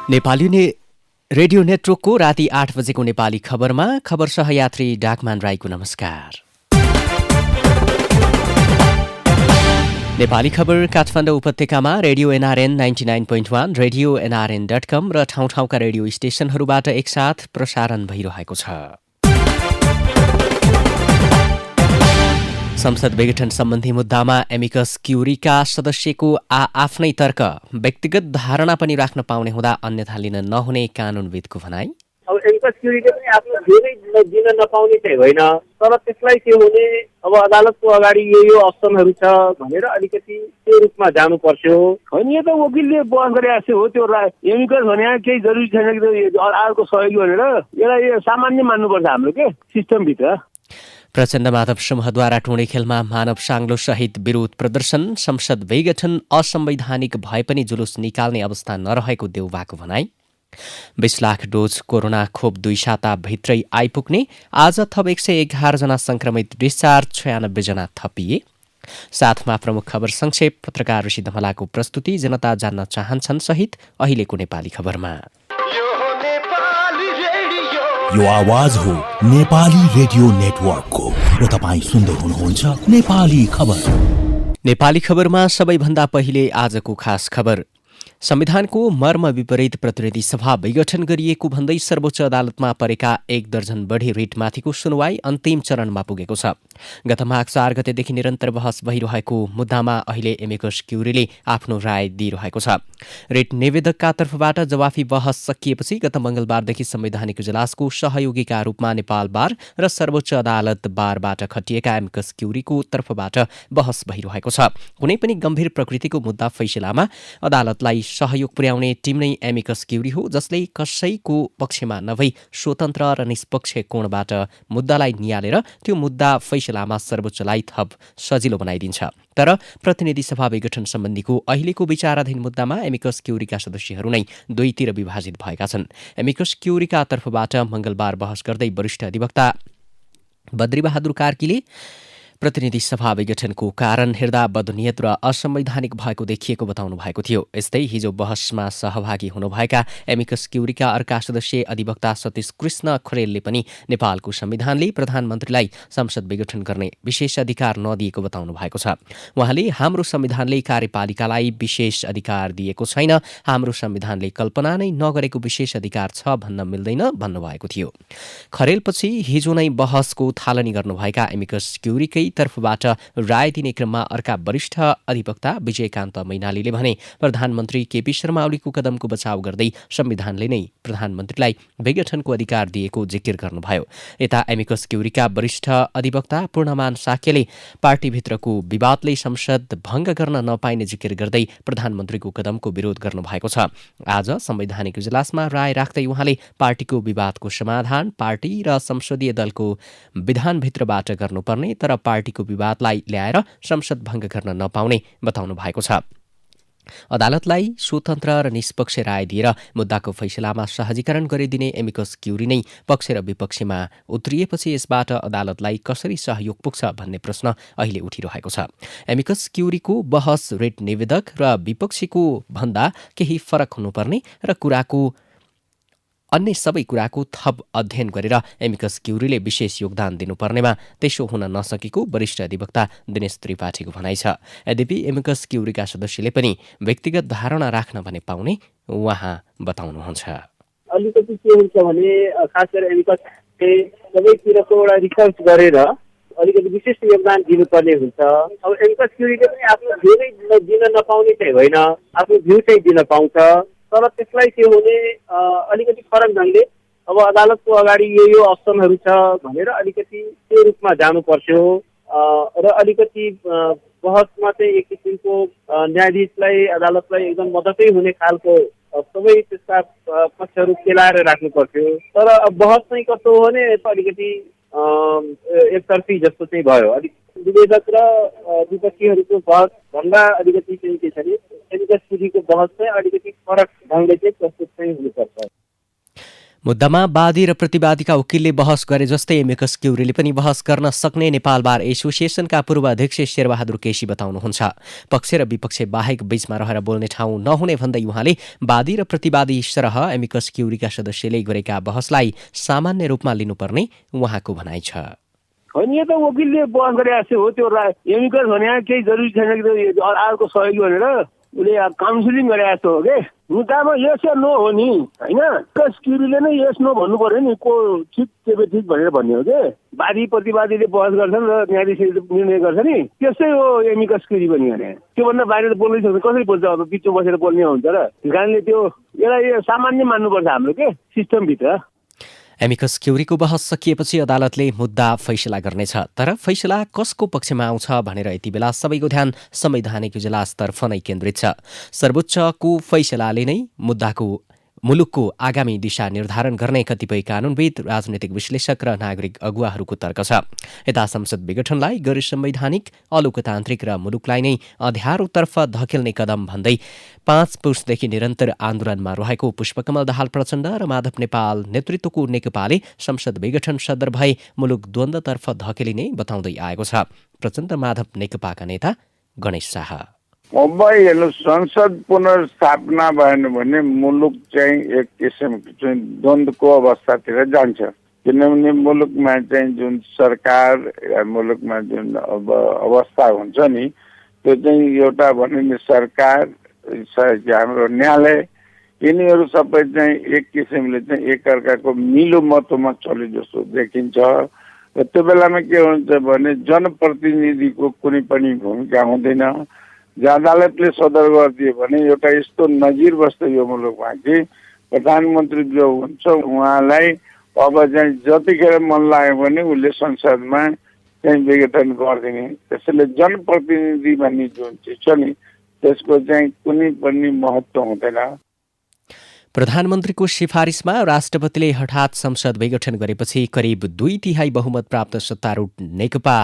Nepali radio नेटवर्कको राति 8 बजेको नेपाली खबरमा खबर सहयात्री डाकमान राईको नमस्कार। नेपाली खबर काठमाडौँ उपत्यकामा रेडियो एनआरएन 99.1, रेडियो nrn.com र ठाउँ ठाउँका रेडियो स्टेशनहरूबाट एकसाथ प्रसारण भइरहेको छ। संसद विघटन सम्बन्धी मुद्दामा एमिकस क्युरीका सदस्यको आफ्नै तर्क, व्यक्तिगत धारणा पनि राख्न पाउने हुँदा अन्यथा लिन नहुने कानूनविदको भनाई। अब एमिकस क्युरीले पनि आफ्नो धेरै दिन नपाउने चाहिँ होइन, तर त्यसलाई के हुने अब अदालतको अगाडि यो अप्सनहरू छ भनेर अलिकति त्यो रूपमा जानु पर्यो। होइन, यो त वकिलले बहस गरेको हो, त्यो एमिकस भने केही जरुरी छैन कि अर्को सहयोगी भनेर यसलाई सामान्य मान्नुपर्छ हाम्रो के सिस्टमभित्र। प्रचण्ड माधव समूहद्वारा टोडी खेलमा मानव साङ्लो सहित विरोध प्रदर्शन, संसद विघटन असंवैधानिक भए पनि जुलुस निकाल्ने अवस्था नरहेको देउवाको भनाई। 20 लाख डोज कोरोना खोप 2 साताभित्रै आइपुग्ने, आज थप 111 जना संक्रमित डिस्चार्ज, 96 जना थपिए। साथमा प्रमुख खबर संक्षेप, पत्रकार ऋषि धमलाको प्रस्तुति, जनता जान्न चाहन्छन् सहित अहिलेको नेपाली खबरमा। यो आवाज हो नेपाली रेडियो नेटवर्कको र तपाईं सुन्दै हुनुहुन्छ नेपाली खबर। नेपाली खबरमा सबैभन्दा पहिले आजको खास खबर। संविधानको मर्म विपरीत प्रतिनिधि सभा विघटन गरिएको भन्दै सर्वोच्च अदालतमा परेका 1 दर्जन बढी रिटमाथिको सुनवाई अन्तिम चरणमा पुगेको छ। गत माघ 4 गतेदेखि निरन्तर बहस भइरहेको मुद्दामा अहिले एमिकस क्युरीले आफ्नो राय दिइरहेको छ। रिट निवेदकका तर्फबाट जवाफी बहस सकिएपछि गत मंगलबारदेखि संवैधानिक इजलासको सहयोगीका रूपमा नेपाल बार र सर्वोच्च अदालत बारबाट खटिएका एमिकस क्युरीको तर्फबाट बहस भइरहेको छ। कुनै पनि गम्भीर प्रकृतिको मुद्दा फैसलामा अदालतलाई सहयोग पुर्याउने टिम नै एमिकस क्युरी हो, जसले कसैको पक्षमा नभई स्वतन्त्र र निष्पक्ष कोणबाट मुद्दालाई नियालेर त्यो मुद्दा फैसलामा सर्वोच्चलाई थप सजिलो बनाइदिन्छ। तर प्रतिनिधि सभा विघटन सम्बन्धीको अहिलेको विचाराधीन मुद्दामा एमिकस क्युरीका सदस्यहरू नै दुईतिर विभाजित भएका छन्। एमिकस क्युरीका तर्फबाट मंगलबार बहस गर्दै वरिष्ठ अधिवक्ता बद्रीबहादुर कार्कीले प्रतिनिधि सभा विघटनको कारण हेर्दा बदनियत र असंवैधानिक भएको देखिएको बताउनु भएको थियो। यस्तै हिजो बहसमा सहभागी हुनुभएका एमिकस क्युरीका अर्का सदस्य अधिवक्ता सतीश कृष्ण खरेलले पनि नेपालको संविधानले प्रधानमन्त्रीलाई संसद विघटन गर्ने विशेष अधिकार नदिएको बताउनु भएको छ। उहाँले हाम्रो संविधानले कार्यपालिकालाई विशेष अधिकार दिएको छैन, हाम्रो संविधानले कल्पना नै नगरेको विशेष अधिकार छ भन्न मिल्दैन भन्नुभएको थियो। खरेलपछि हिजो नै बहसको थालनी गर्नुभएका एमिकस क्युरीकै तर्फबाट राय दिने क्रममा अर्का वरिष्ठ अधिवक्ता विजयकान्त मैनालीले भने प्रधानमन्त्री केपी शर्मा ओलीको कदमको बचाव गर्दै संविधानले नै प्रधानमन्त्रीलाई विघटनको अधिकार दिएको जिकिर गर्नुभयो। यता एमिकस क्युरीका वरिष्ठ अधिवक्ता पूर्णमान साक्यले पार्टीभित्रको विवादले संसद भंग गर्न नपाइने जिकिर गर्दै प्रधानमन्त्रीको कदमको विरोध गर्नुभएको छ। आज संवैधानिक इजलासमा राय राख्दै उहाँले पार्टीको विवादको समाधान पार्टी र संसदीय दलको विधानभित्रबाट गर्नुपर्ने, तर पार्टीको विवादलाई ल्याएर संसद भंग गर्न नपाउने बताउनु भएको छ। अदालतलाई स्वतन्त्र र निष्पक्ष राय दिएर मुद्दाको फैसलामा सहजीकरण गरिदिने एमिकस क्युरी नै पक्ष र विपक्षमा उत्रिएपछि यसबाट अदालतलाई कसरी सहयोग पुग्छ भन्ने प्रश्न अहिले उठिरहेको छ। एमिकस क्युरीको बहस रिट निवेदक र विपक्षीको भन्दा केही फरक हुनुपर्ने र अन्य सबै कुराको थप अध्ययन गरेर एमिकस क्युरीले विशेष योगदान दिनुपर्नेमा त्यसो हुन नसकेको वरिष्ठ अधिवक्ता दिनेश त्रिपाठीको भनाइ छ। यद्यपि एमिकस क्युरीका सदस्यले पनि व्यक्तिगत धारणा राख्न भने पाउने उहाँ बताउनुहुन्छ। अलिकति के हुन्छ भने खास गरेर एमिकसले सबैतिरको एउटा रिसर्च गरेर अलिकति विशिष्ट योगदान दिनुपर्ने हुन्छ। अब एमिकस क्युरीले पनि आफ्नो भ्यू नै दिन नपाउने चाहिँ होइन, आफ्नो भ्यू चाहिँ दिन पाउँछ, तर त्यसलाई के हुने अलिकति फरक ढङ्गले अब अदालतको अगाडि यो अप्सनहरू छ भनेर अलिकति त्यो रूपमा जानु पर्यो र अलिकति बहसमा चाहिँ एक किसिमको न्यायाधीशलाई अदालतलाई एकदम मद्दतै हुने खालको सबै त्यसका पक्षहरू केलाएर राख्नु पर्थ्यो। तर बहस चाहिँ कस्तो हो भने अलिकति एकतर्फी जस्तो चाहिँ भयो। अलिक विभेदक र विपक्षीहरूको बहस भन्दा अलिकति चाहिँ के छ भने एमिकस क्युरीको बहस चाहिँ अलिकति फरक ढङ्गले चाहिँ प्रस्तुत चाहिँ हुनुपर्छ। मुद्दामा वादी र प्रतिवादीका वकिलले बहस गरे जस्तै एमिकस क्युरीले पनि बहस गर्न सक्ने नेपाल बार एसोसिएसनका पूर्व अध्यक्ष शेरबहादुर केसी बताउनुहुन्छ। पक्ष र विपक्ष बाहेक बीचमा रहेर बोल्ने ठाउँ नहुने भन्दै उहाँले वादी र प्रतिवादी सरह एमिकस क्युरीका सदस्यले गरेका बहसलाई सामान्य रूपमा लिनुपर्ने उहाँको भनाइ छ। होइन, यो त वकिलले बहस गरिरहेको हो, त्यो एमिकस भने केही जरुरी छैन कि अर्को सहयोगी भनेर उसले काउन्सिलिङ गरिरहेको हो कि मुद्दामा यस या नो हो नि, होइन? क्युरीले नै यस नो भन्नु पर्यो नि, को ठिक के बेठिक भनेर भन्ने हो कि वादी प्रतिवादीले बहस गर्छन् र न्यायाधीशले निर्णय गर्छ नि, त्यस्तै हो एमिकस क्युरी पनि भने। त्योभन्दा बाहिर बोल्नै सक्छ कसरी बोल्छ? अब बिचमा बसेर बोल्ने हुन्छ र त्यस कारणले त्यो यसलाई सामान्य मान्नुपर्छ हाम्रो के सिस्टमभित्र। एमिकस क्युरीको बहस सकिएपछि अदालतले मुद्दा फैसला गर्नेछ। तर फैसला कसको पक्षमा आउँछ भनेर यति बेला सबैको ध्यान संवैधानिक इजलासतर्फ नै केन्द्रित छ। सर्वोच्चको फैसलाले नै मुलुकको आगामी दिशा निर्धारण गर्ने कतिपय कानूनविद, राजनैतिक विश्लेषक र नागरिक अगुवाहरूको तर्क छ। यता संसद विघटनलाई गैर संवैधानिक, अलोकतान्त्रिक र मुलुकलाई नै अँध्यारोतर्फ धकेल्ने कदम भन्दै 5 पुसदेखि निरन्तर आन्दोलनमा रहेको पुष्पकमल दाहाल प्रचण्ड र माधव नेपाल नेतृत्वको नेकपाले संसद विघटन सदर भए मुलुक द्वन्द्वतर्फ धकेलिने बताउँदै आएको छ। प्रचण्ड माधव नेकपाका नेता गणेश शाह अब हेर्नु, संसद पुनर्स्थापना भएन भने मुलुक चाहिँ एक किसिमको चाहिँ द्वन्द्वको अवस्थातिर जान्छ। किनभने मुलुकमा चाहिँ जुन सरकार, मुलुकमा जुन अब अवस्था हुन्छ नि, त्यो चाहिँ एउटा भन्यो नि सरकार, हाम्रो न्यायालय, यिनीहरू सबै चाहिँ एक किसिमले चाहिँ एकअर्काको मिलो मतोमा चले जस्तो देखिन्छ। र त्यो बेलामा के हुन्छ भने जनप्रतिनिधिको कुनै पनि भूमिका हुँदैन। अदालतले सदर गरिदियो भने एउटा यस्तो नजिर बस्छ यो मुलुकमा कि प्रधानमन्त्री जो हुन्छ उहाँलाई अब चाहिँ जतिखेर मन लाग्यो भने उसले संसदमा चाहिँ विघटन गरिदिने। त्यसैले जनप्रतिनिधि भन्ने जुन चिज छ नि त्यसको चाहिँ कुनै पनि महत्त्व हुँदैन। प्रधानमन्त्रीको सिफारिसमा राष्ट्रपतिले हठात संसद विघटन गरेपछि करिब 2/3 बहुमत प्राप्त सत्तारूढ नेकपा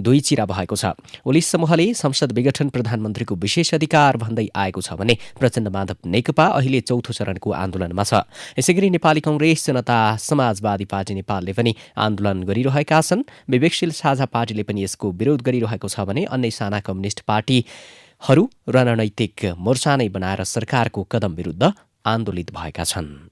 दुईचिरा भएको छ। ओली समूहले संसद विघटन प्रधानमन्त्रीको विशेष अधिकार भन्दै आएको छ भने प्रचण्ड माधव नेकपा अहिले चौथो चरणको आन्दोलनमा छ। यसैगरी नेपाली कांग्रेस, जनता समाजवादी पार्टी नेपालले पनि आन्दोलन गरिरहेका छन्। विवेकशील साझा पार्टीले पनि यसको विरोध गरिरहेको छ भने अन्य साना कम्युनिस्ट पार्टीहरू रणनैतिक मोर्चा नै बनाएर सरकारको कदम विरुद्ध आन्दोलित भएका छन्।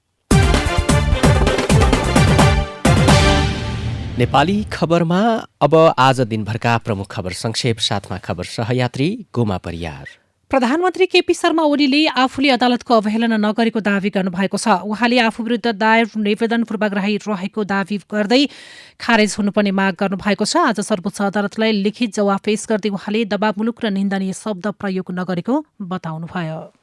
नेपाली खबरमा अब आज दिनभरका प्रमुख खबर संक्षेप, साथमा खबर सहयात्री गोमा परियार। प्रधानमन्त्री केपी शर्मा ओलीले आफूले अदालतको अवहेलना नगरेको दावी गर्नुभएको छ। उहाँले आफू विरुद्ध दायर निवेदन पूर्वाग्रही रहेको दावी गर्दै खारेज हुनुपर्ने माग गर्नुभएको छ। आज सर्वोच्च अदालतलाई लिखित जवाफ पेश गर्दै उहाँले दबावमुलक र निन्दनीय शब्द प्रयोग नगरेको बताउनुभयो।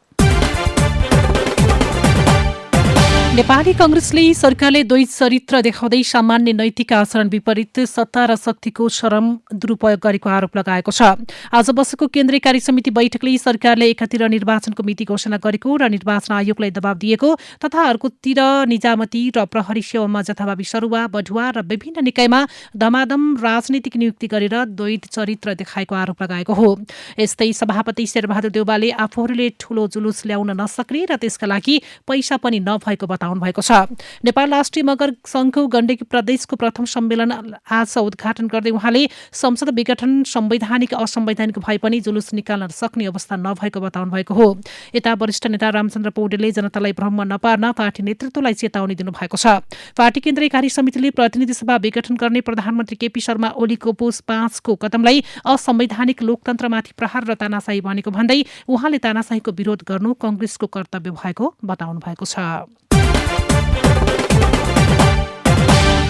नेपाली कांग्रेसले सरकारले द्वैत चरित्र देखाउँदै सामान्य नैतिक आचरण विपरीत सत्ता र शक्तिको चरम दुरूपयोग गरेको आरोप लगाएको छ। आज बसेको केन्द्रीय कार्य समिति बैठकले सरकारले एकातिर निर्वाचनको मिति घोषणा गरेको र निर्वाचन आयोगलाई दबाव दिएको तथा अर्कोतिर निजामती र प्रहरी सेवामा जथाभावी सरुवा, बढुवा र विभिन्न निकायमा धमाधम राजनीतिक नियुक्ति गरेर द्वैत चरित्र देखाएको आरोप लगाएको हो। यस्तै सभापति शेरबहादुर देउवाले आफूहरूले ठूलो जुलुस ल्याउन नसक्ने र त्यसका लागि पैसा पनि नभएको बताउनु भएको छ। नेपाल राष्ट्रिय मगर संघको गण्डकी प्रदेशको प्रथम सम्मेलन आज उद्घाटन गर्दै उहाँले संसद विघटन संवैधानिक असंवैधानिक भए पनि जुलुस निकाल्न सक्ने अवस्था नभएको बताउनु भएको हो। यता वरिष्ठ नेता रामचन्द्र पौडेलले जनतालाई भ्रममा नपार्न पार्टी नेतृत्वलाई चेतावनी दिनुभएको छ। पार्टी केन्द्रीय कार्य समितिले प्रतिनिधि सभा विघटन गर्ने प्रधानमन्त्री केपी शर्मा ओलीको पुस 5 को कदमलाई असंवैधानिक लोकतन्त्रमाथि प्रहार र तानाशाही भनेको भन्दै उहाँले तानाशाहीको विरोध गर्नु कांग्रेसको कर्तव्य भएको बताउनु भएको छ।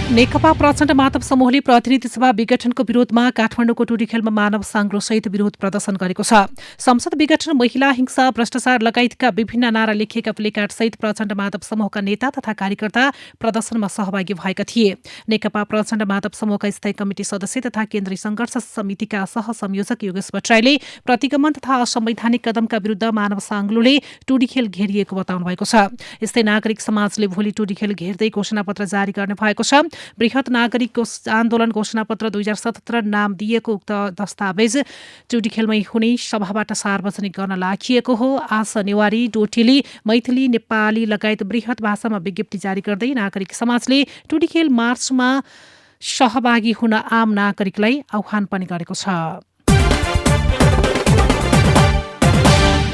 नेकपा प्रचण्ड माधव समूहले प्रतिनिधि सभा विघटनको विरोधमा काठमाडौँको टुडीखेलमा मानव साङ्ग्रोसहित विरोध प्रदर्शन गरेको छ। संसद विघटन, महिला हिंसा, भ्रष्टाचार लगायतका विभिन्न नारा लेखिएका प्लेकार्डसहित प्रचण्ड माधव समूहका नेता तथा कार्यकर्ता प्रदर्शनमा सहभागी भएका थिए। नेकपा प्रचण्ड माधव समूहका स्थायी कमिटी सदस्य तथा केन्द्रीय संघर्ष समितिका सहसंयोजक योगेश भट्टराईले प्रतिगमन तथा असंवैधानिक कदमका विरुद्ध मानव साङ्ग्लोले टुडीखेल घेरिएको बताउनु भएको छ। यस्तै नागरिक समाजले भोलि टुडीखेल घेर्दै घोषणापत्र जारी गर्ने भएको छ। बृहत नागरिक आन्दोलन घोषणापत्र 2077 नाम दिएको उक्त दस्तावेज टुडीखेलमै हुने सभाबाट सार्वजनिक गर्न लागिएको हो। आज नेवारी, डोटेली, मैथिली, नेपाली लगायत बृहत भाषामा विज्ञप्ति जारी गर्दै नागरिक समाजले टुडीखेल मार्चमा सहभागी हुन आम नागरिकलाई आह्वान पनि गरेको छ।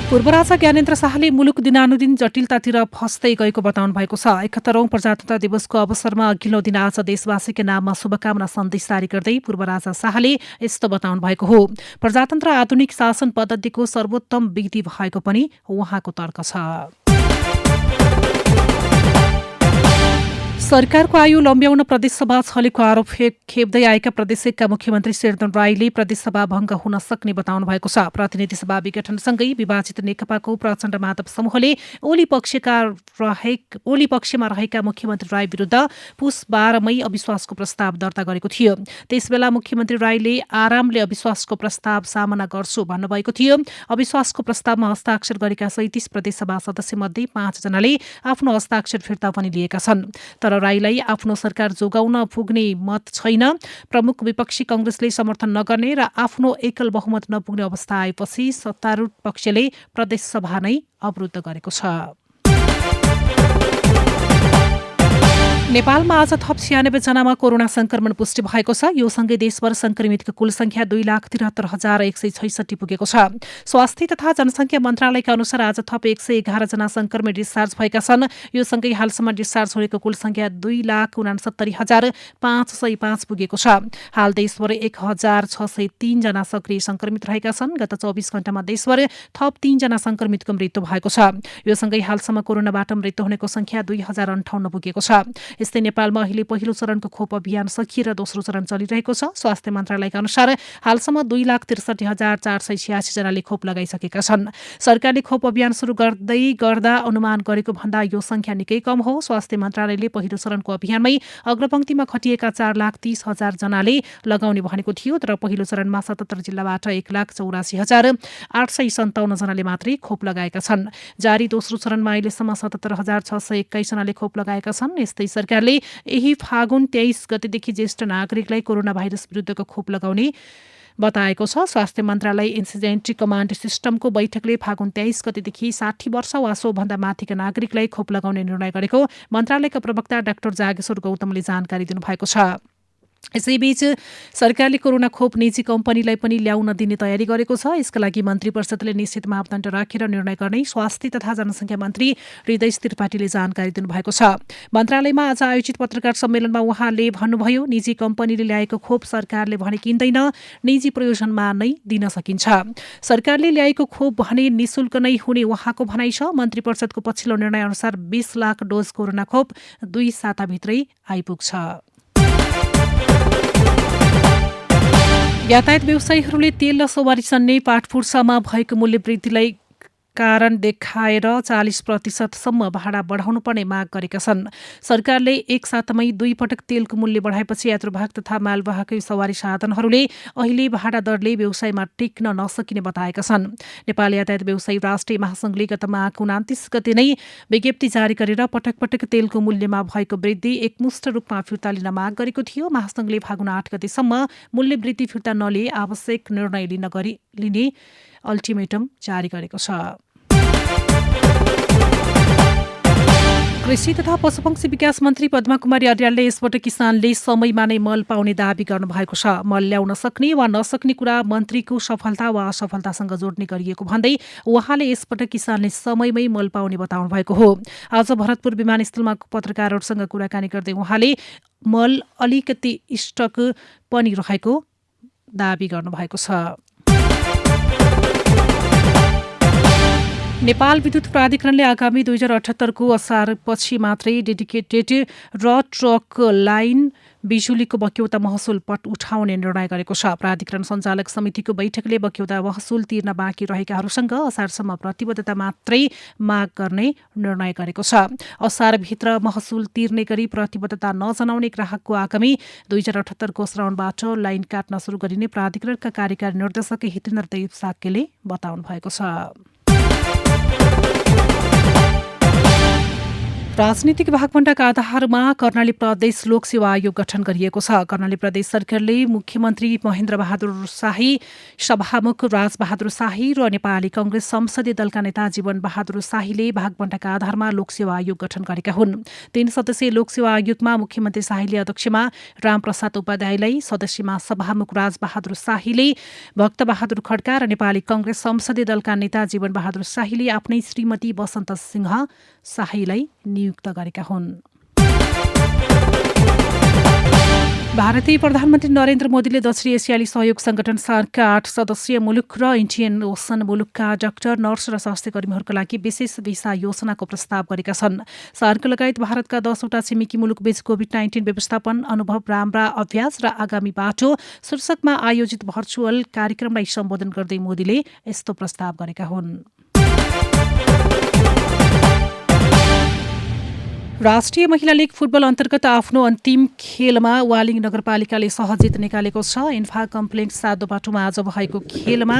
पूर्व राजा ज्ञानेन्द्र शाहले मुलुक दिनानुदिन जटिलतातिर फस्दै गएको बताउनु भएको छ। 71औं प्रजातन्त्र दिवसको अवसरमा अघिल्लो दिन आज देशवासीका नाममा शुभकामना सन्देश जारी गर्दै पूर्व राजा शाहले यस्तो बताउनु भएको हो। प्रजातन्त्र आधुनिक शासन पद्धतिको सर्वोत्तम विधि भएको पनि उहाँको तर्क छ। सरकारको आयु लम्ब्याउन प्रदेशसभा छलेको आरोप खेप्दै आएका प्रदेश एकका मुख्यमन्त्री शेरदन राईले प्रदेशसभा भङ्ग हुन सक्ने बताउनु भएको छ। प्रतिनिधि सभा विघटनसँगै विभाजित नेकपाको प्रचण्ड माधव समूहले ओली पक्षमा रहेका मुख्यमन्त्री राई विरुद्ध पुस 12 मई अविश्वासको प्रस्ताव दर्ता गरेको थियो। त्यसबेला मुख्यमन्त्री राईले आरामले अविश्वासको प्रस्ताव सामना गर्छु भन्नुभएको थियो। अविश्वासको प्रस्तावमा हस्ताक्षर गरेका 37 प्रदेशसभा सदस्यमध्ये 5 जनाले आफ्नो हस्ताक्षर फिर्ता पनि लिएका छन्। तर राईलाई आफ्नो सरकार जोगाउन पुग्ने मत छैन। प्रमुख विपक्षी कांग्रेसले समर्थन नगर्ने र आफ्नो एकल बहुमत नपुग्ने अवस्था आएपछि सत्तारूढ पक्षले प्रदेशसभा नै अवरुद्ध गरेको छ। नेपालमा आज थप 96 जनामा कोरोना संक्रमण पुष्टि भएको छ। यो सँगै देशभर संक्रमितको कुल संख्या 2,73,166 पुगेको छ। स्वास्थ्य तथा जनसंख्या मन्त्रालयका अनुसार आज थप 111 जना संक्रमित डिस्चार्ज भएका छन्। यो सँगै हालसम्म डिस्चार्ज हुनेको कुल संख्या 2,69,505 पुगेको छ। हाल देशभर 1,603 जना सक्रिय संक्रमित रहेका छन्। गत 24 घण्टामा देशभर थप 3 जना संक्रमितको मृत्यु भएको छ। यो सँगै हालसम्म कोरोनाबाट मृत्यु हुनेको संख्या 2058 पुगेको छ। यस्तै नेपालमा अहिले पहिलो चरणको खोप अभियान सकिएर दोस्रो चरण चलिरहेको छ। स्वास्थ्य मन्त्रालयका अनुसार हालसम्म 2,63,486 जनाले खोप लगाइसकेका छन्। सरकारले खोप अभियान सुरु गर्दा अनुमान गरेको भन्दा यो संख्या निकै कम हो। स्वास्थ्य मन्त्रालयले पहिलो चरणको अभियानमै अग्रपंक्तिमा खटिएका 4,30,000 जनाले लगाउने भनेको थियो। तर पहिलो चरणमा 77 जिल्लाबाट 1,84,857 जनाले मात्रै खोप लगाएका छन्। जारी दोस्रो चरणमा अहिलेसम्म 77,621 जनाले खोप लगाएका छन्। यस्तै सरकारले यही फागुन 23 गतेदेखि ज्येष्ठ नागरिकलाई कोरोना भाइरस विरुद्धको खोप लगाउने बताएको छ। स्वास्थ्य मन्त्रालय इन्सिडेन्ट कमान्ड सिस्टमको बैठकले फागुन 23 गतेदेखि 60 वर्ष वा सोभन्दा माथिका नागरिकलाई खोप लगाउने निर्णय गरेको मन्त्रालयका प्रवक्ता डाक्टर जागेश्वर गौतमले जानकारी दिनुभएको छ। यसैबीच सरकारले कोरोना खोप निजी कम्पनीलाई पनि ल्याउन दिने तयारी गरेको छ। यसका लागि मन्त्री परिषदले निश्चित मापदण्ड राखेर निर्णय गर्ने स्वास्थ्य तथा जनसंख्या मन्त्री हृदय त्रिपाठीले जानकारी दिनुभएको छ। मन्त्रालयमा आज आयोजित पत्रकार सम्मेलनमा उहाँले भन्नुभयो, निजी कम्पनीले ल्याएको खोप सरकारले भने किन्दैन, निजी प्रयोजनमा नै दिन सकिन्छ। सरकारले ल्याएको खोप भने निशुल्क नै हुने उहाँको भनाइ छ। मन्त्री परिषदको पछिल्लो निर्णय अनुसार 20 लाख डोज कोरोना खोप 2 साताभित्रै आइपुग्छ। यातायात व्यवसायीहरूले तेल र सवारी चढ्ने पाटपुर्सामा भएको मूल्य वृद्धिलाई कारण देखाएर 40% भाडा बढाउनु पर्ने माग गरेका छन्। सरकारले एक सातामै 2 पटक तेलको मूल्य बढाएपछि यात्रुवाहक तथा मालवाहक सवारी साधनहरूले अहिले भाडा दरले व्यवसायमा टिक्न नसकिने बताएका छन्। नेपाल यातायात व्यवसायी राष्ट्रिय महासंघले गत माघ 29 गते नै विज्ञप्ति जारी गरेर पटक पटक तेलको मूल्यमा भएको वृद्धि एकमुष्ट रूपमा फिर्ता लिन माग गरेको थियो। महासंघले फागुन 8 गतेसम्म मूल्य वृद्धि फिर्ता नलिए आवश्यक निर्णय लिने अल्टिमेटम जारी गरेको छ। कृषि तथा पशुपक्षी विकास मन्त्री पद्मा कुमारी अर्यालले यसबाट किसानले समयमा नै मल पाउने दावी गर्नुभएको छ। मल ल्याउन सक्ने वा नसक्ने कुरा मन्त्रीको सफलता वा असफलतासँग जोड्ने गरिएको भन्दै उहाँले यसबाट किसानले समयमै मल पाउने बताउनु भएको हो। आज भरतपुर विमानस्थलमा पत्रकारहरूसँग कुराकानी गर्दै उहाँले मल अलिकति स्टक पनि रहेको दावी गर्नुभएको छ। नेपाल विद्युत प्राधिकरणले आगामी 2078 को असारपछि मात्रै डेडिकेटेड र ट्रक लाइन बिजुलीको बक्यौता महसुल पट उठाउने निर्णय गरेको छ। प्राधिकरण सञ्चालक समितिको बैठकले बक्यौता महसुल तिर्न बाँकी रहेकाहरूसँग असारसम्म प्रतिबद्धता मात्रै माग गर्ने निर्णय गरेको छ। असारभित्र महसुल तिर्ने गरी प्रतिबद्धता नजनाउने ग्राहकको आगामी 2078 को श्रावणबाट लाइन काट्न सुरु गरिने प्राधिकरणका कार्यकारी निर्देशक हितेन्द्र देव साक्यले बताउनु भएको छ। राजनीतिक भागभण्डाका आधारमा कर्णाली प्रदेश लोक सेवा आयोग गठन गरिएको छ। कर्णाली प्रदेश सरकारले मुख्यमन्त्री महेन्द्र बहादुर शाही, सभामुख राजबहादुर शाही र नेपाली कांग्रेस संसदीय दलका नेता जीवन बहादुर शाहीले भागभण्डाका आधारमा लोक सेवा आयोग गठन गरेका हुन्। 3 सदस्यीय लोक सेवा आयोगमा मुख्यमन्त्री शाहीले अध्यक्षमा रामप्रसाद उपाध्यायलाई, सदस्यमा सभामुख राजबहादुर शाहीले, भक्तबहादुर खड्का र नेपाली कांग्रेस संसदीय दलका नेता जीवन बहादुर शाहीले आफ्नै श्रीमती बसन्त सिंह शाहीलाई नियुक्त गरेका हुन्। भारतीय प्रधानमन्त्री नरेन्द्र मोदीले दक्षिण एसियाली सहयोग संगठन सार्कका 8 सदस्यीय मुलुक र इन्डियन ओसन मुलुकका डाक्टर, नर्स र स्वास्थ्य कर्मीहरूका लागि विशेष भिसा योजनाको प्रस्ताव गरेका छन्। सार्क लगायत भारतका 10वटा छिमेकी मुलुकबीच कोभिड-19 व्यवस्थापन अनुभव, राम्रा अभ्यास र आगामी बाटो शीर्षकमा आयोजित भर्चुअल कार्यक्रमलाई सम्बोधन गर्दै मोदीले यस्तो प्रस्ताव गरेका हुन्। राष्ट्रिय महिला लीग फुटबल अन्तर्गत आफ्नो अन्तिम खेलमा वालिङ नगरपालिकाले सहजित निकालेको छ। इन्फा कम्प्लेक्स 7 बाटोमा आज भएको खेलमा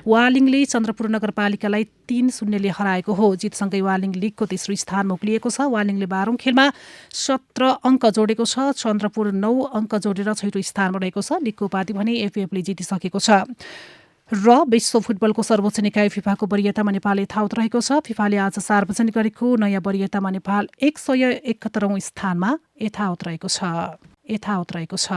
वालिङले चन्द्रपुर नगरपालिकालाई 3-0ले हराएको हो। जितसँगै वालिङ लीगको तेस्रो स्थानमा उक्लिएको छ। वालिङले 12औं खेलमा 17 अङ्क जोडेको छ। चन्द्रपुर 9 अङ्क जोडेर छैटौं स्थानमा रहेको छ। लीगको उपाधि भने एफएफले जितिसकेको छ। र विश्व फुटबलको सर्वोच्च निकाय फिफाको वरियतामा नेपाल यथावत रहेको छ। फिफाले आज सार्वजनिक गरेको नयाँ वरियतामा नेपाल 171औं स्थानमा यथावत रहेको छ।